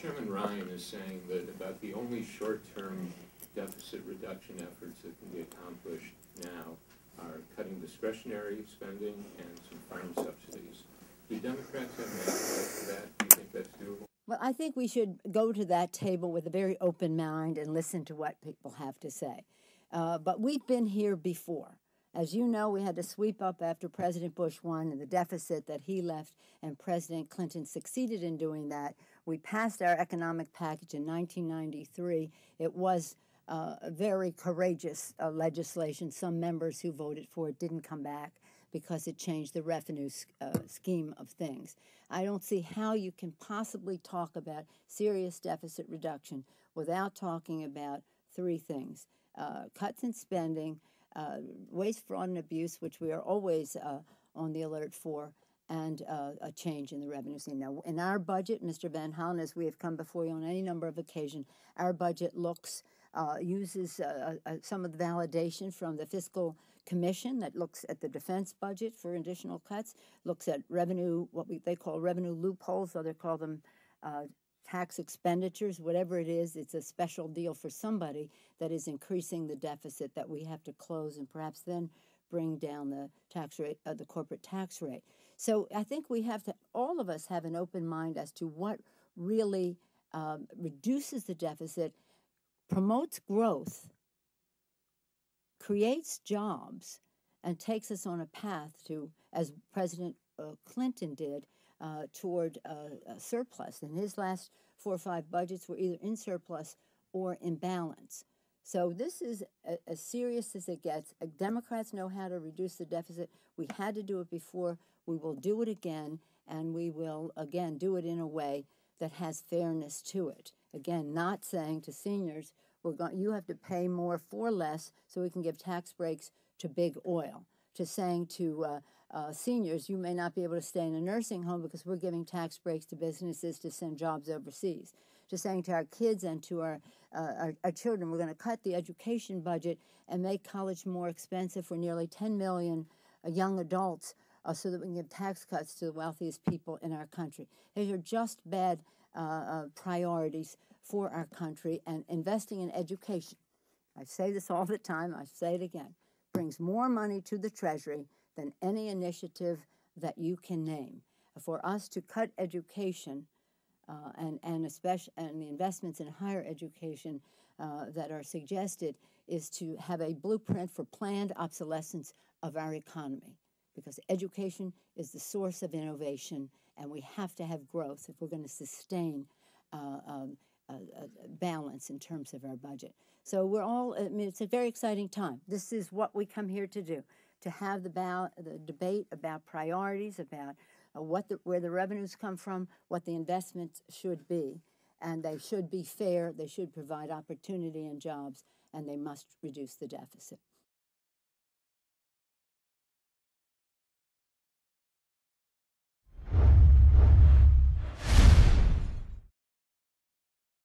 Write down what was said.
Chairman Ryan is saying that about the only short-term deficit reduction efforts that can be accomplished now are cutting discretionary spending and some farm subsidies. Do Democrats have an appetite for that? Do you think that's doable? Well, I think we should go to that table with a very open mind and listen to what people have to say. But we've been here before. As you know, we had to sweep up after President Bush won and the deficit that he left, and President Clinton succeeded in doing that. We passed our economic package in 1993. It was very courageous legislation. Some members who voted for it didn't come back because it changed the revenue scheme of things. I don't see how you can possibly talk about serious deficit reduction without talking about three things: cuts in spending, waste, fraud, and abuse, which we are always on the alert for, and a change in the revenue scheme. Now, in our budget, Mr. Van Hollen, as we have come before you on any number of occasions, our budget uses some of the validation from the Fiscal Commission that looks at the defense budget for additional cuts, looks at revenue, they call revenue loopholes, or they call them tax expenditures, whatever it is. It's a special deal for somebody that is increasing the deficit that we have to close and perhaps then bring down the tax rate, the corporate tax rate. So I think we have to, all of us have an open mind as to what really reduces the deficit, promotes growth, creates jobs, and takes us on a path to, as President Clinton did, toward a surplus. And his last 4 or 5 budgets were either in surplus or in balance. So this is as serious as it gets. Democrats know how to reduce the deficit. We had to do it before. We will do it again, and we will, again, do it in a way that has fairness to it. Again, not saying to seniors, you have to pay more for less so we can give tax breaks to big oil. To saying to seniors, you may not be able to stay in a nursing home because we're giving tax breaks to businesses to send jobs overseas. To saying to our kids and to our children, we're going to cut the education budget and make college more expensive for nearly 10 million young adults so that we can give tax cuts to the wealthiest people in our country. These are just bad priorities for our country, and investing in education, I say this all the time, I say it again, brings more money to the Treasury than any initiative that you can name. For us to cut education and the investments in higher education that are suggested is to have a blueprint for planned obsolescence of our economy, because education is the source of innovation, and we have to have growth if we're going to sustain balance in terms of our budget. So it's a very exciting time. This is what we come here to do, to have the debate about priorities, about where the revenues come from, what the investments should be, and they should be fair, they should provide opportunity and jobs, and they must reduce the deficit.